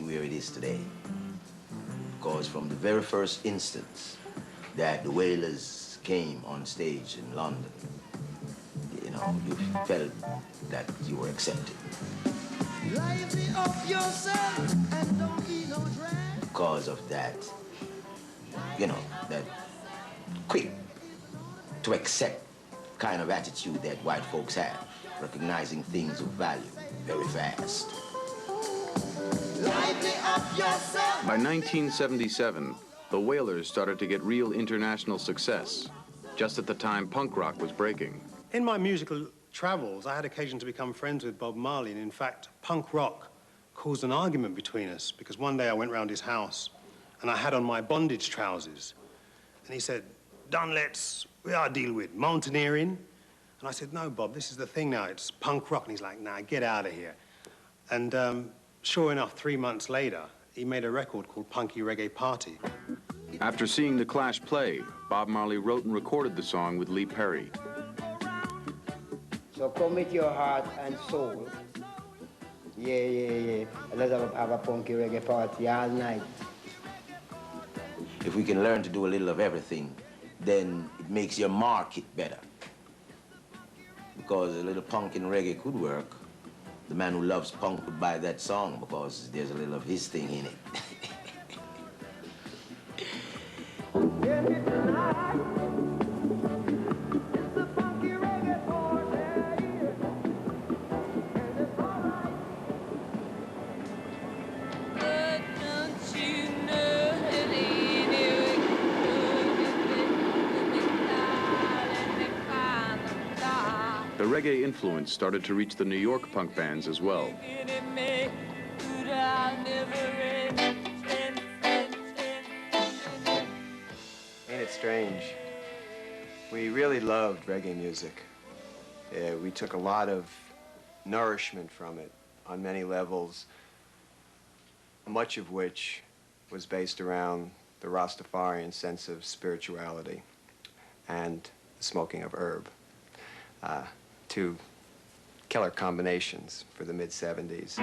where it is today. Because from the very first instance that the Wailers came on stage in London, you know, you felt that you were accepted. Lighten up yourself and don't be no drag. Because of that, you know, that quick to accept kind of attitude that white folks have, recognizing things of value very fast. By 1977, the Wailers started to get real international success, just at the time punk rock was breaking. In my musical travels, I had occasion to become friends with Bob Marley, and in fact, punk rock caused an argument between us, because one day I went round his house, and I had on my bondage trousers, and he said, "Done, we are deal with mountaineering." And I said, "No, Bob, this is the thing now, it's punk rock." And he's like, "Nah, get out of here." And sure enough, 3 months later, he made a record called Punky Reggae Party. After seeing the Clash play, Bob Marley wrote and recorded the song with Lee Perry. So come with your heart and soul. Yeah. Let's have a punky reggae party all night. If we can learn to do a little of everything, then it makes your market better. Because a little punk and reggae could work. The man who loves punk would buy that song because there's a little of his thing in it. The reggae influence started to reach the New York punk bands as well. Ain't it strange? We really loved reggae music. We took a lot of nourishment from it on many levels, much of which was based around the Rastafarian sense of spirituality and the smoking of herb. Two killer combinations for the mid-70s.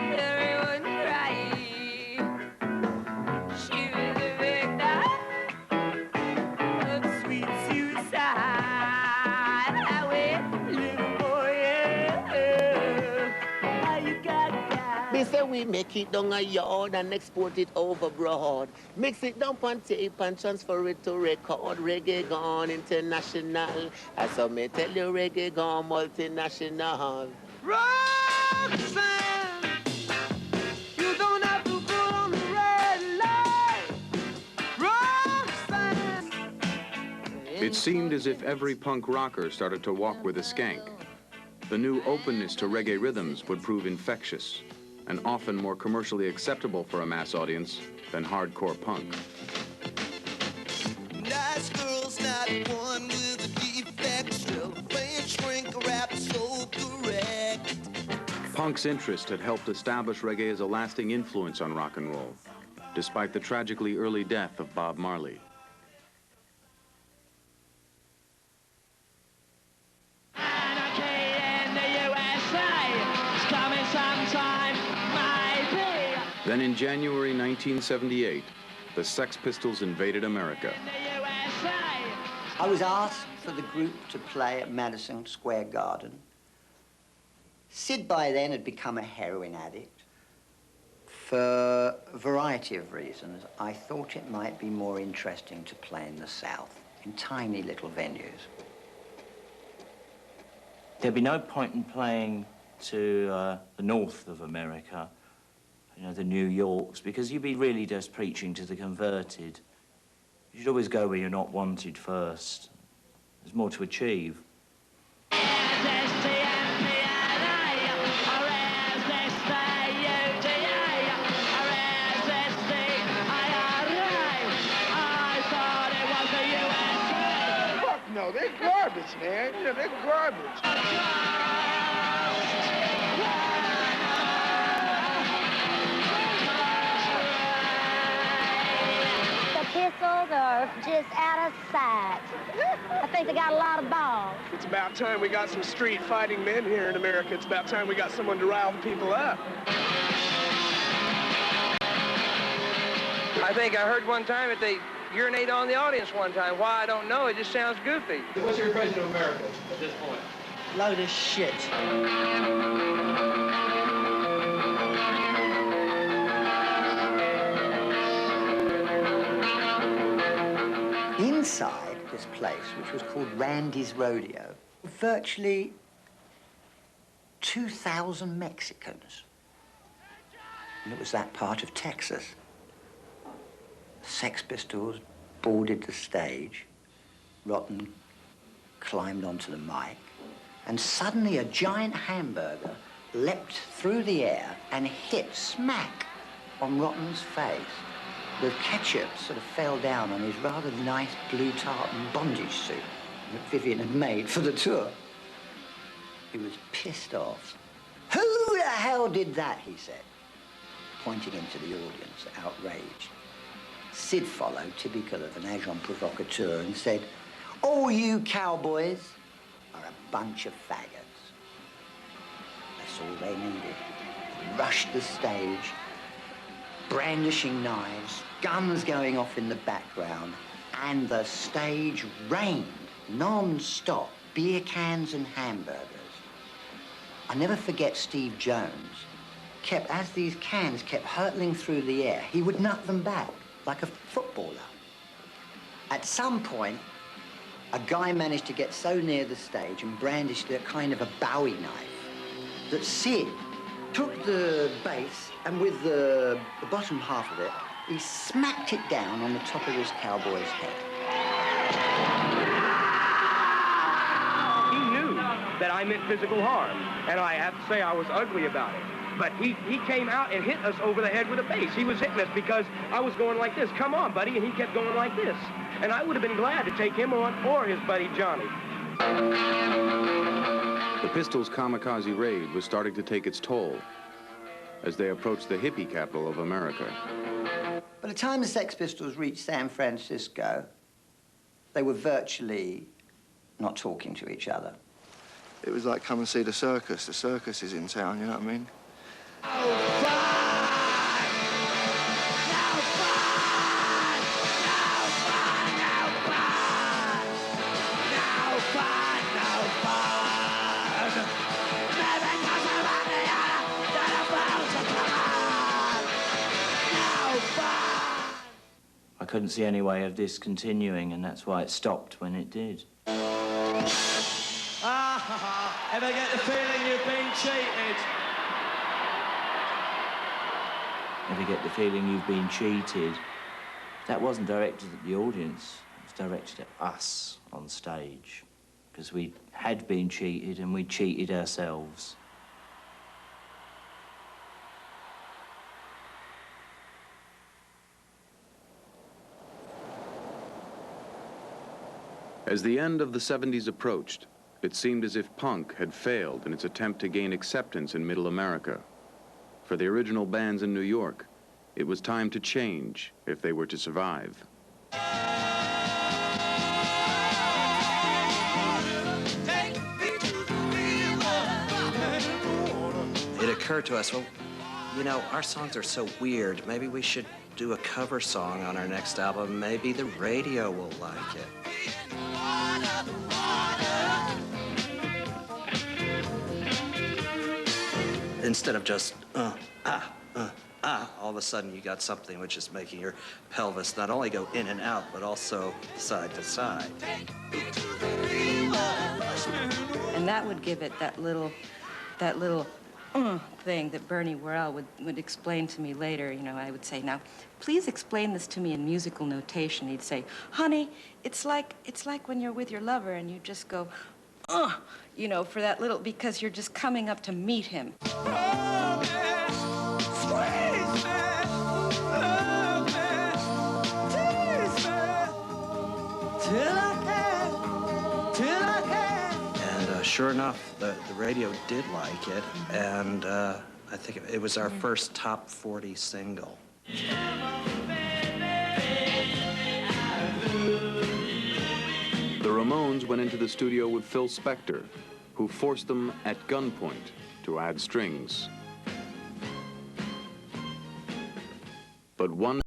Me say we make it down a yard and export it over broad. Mix it down on tape and transfer it to record. Reggae gone international. I saw me tell you reggae gone multinational. Roxanne, you don't have to go on the red light. Roxanne. It seemed as if every punk rocker started to walk with a skank. The new openness to reggae rhythms would prove infectious, and often more commercially acceptable for a mass audience than hardcore punk. Nice girl's not one with a defect, still playing shrink rap so correct. Punk's interest had helped establish reggae as a lasting influence on rock and roll, despite the tragically early death of Bob Marley. Then in January 1978, the Sex Pistols invaded America. I was asked for the group to play at Madison Square Garden. Sid by then had become a heroin addict. For a variety of reasons, I thought it might be more interesting to play in the South, in tiny little venues. There'd be no point in playing to the north of America, you know, the New Yorks, because you'd be really just preaching to the converted. You should always go where you're not wanted first. There's more to achieve. No, they're garbage, man. You know, they're garbage. Pistols are just out of sight. I think they got a lot of balls. It's about time we got some street fighting men here in America. It's about time we got someone to rile the people up. think I heard one time that they urinate on the audience one time. Why, I don't know. It just sounds goofy. What's your impression of America at this point? Load of shit. Inside this place, which was called Randy's Rodeo, virtually 2,000 Mexicans. And it was that part of Texas. Sex Pistols boarded the stage. Rotten climbed onto the mic. And suddenly a giant hamburger leapt through the air and hit smack on Rotten's face. The ketchup sort of fell down on his rather nice blue tartan bondage suit that Vivian had made for the tour. He was pissed off. Who the hell did that, he said, pointing into the audience, outraged. Sid followed, typical of an agent provocateur, and said, all you cowboys are a bunch of faggots. That's all they needed. Rushed the stage, brandishing knives, guns going off in the background, and the stage rained non-stop beer cans and hamburgers. I never forget Steve Jones. As these cans kept hurtling through the air, he would nut them back like a footballer. At some point, a guy managed to get so near the stage and brandished a kind of a Bowie knife that Sid took the base and with the bottom half of it, he smacked it down on the top of this cowboy's head. He knew that I meant physical harm, and I have to say I was ugly about it. But he came out and hit us over the head with a base. He was hitting us because I was going like this, come on, buddy, and he kept going like this. And I would have been glad to take him on or his buddy Johnny. The Pistols' kamikaze raid was starting to take its toll as they approached the hippie capital of America. By the time the Sex Pistols reached San Francisco, they were virtually not talking to each other. It was like, come and see the circus. The circus is in town, you know what I mean? I couldn't see any way of this continuing, and that's why it stopped when it did. Ever get the feeling you've been cheated? Ever get the feeling you've been cheated? That wasn't directed at the audience, it was directed at us on stage. Because we had been cheated and we cheated ourselves. As the end of the 70s approached, it seemed as if punk had failed in its attempt to gain acceptance in Middle America. For the original bands in New York, it was time to change if they were to survive. It occurred to us, well, you know, our songs are so weird. Maybe we should do a cover song on our next album. Maybe the radio will like it. Instead of just, all of a sudden you got something which is making your pelvis not only go in and out, but also side to side. And that would give it that little thing that Bernie Worrell would explain to me later. You know, I would say, now, please explain this to me in musical notation. He'd say, honey, it's like when you're with your lover and you just go, you know, for that little, because you're just coming up to meet him. And sure enough, the radio did like it, and I think it was our first top 40 single. The Ramones went into the studio with Phil Spector, who forced them at gunpoint to add strings. But one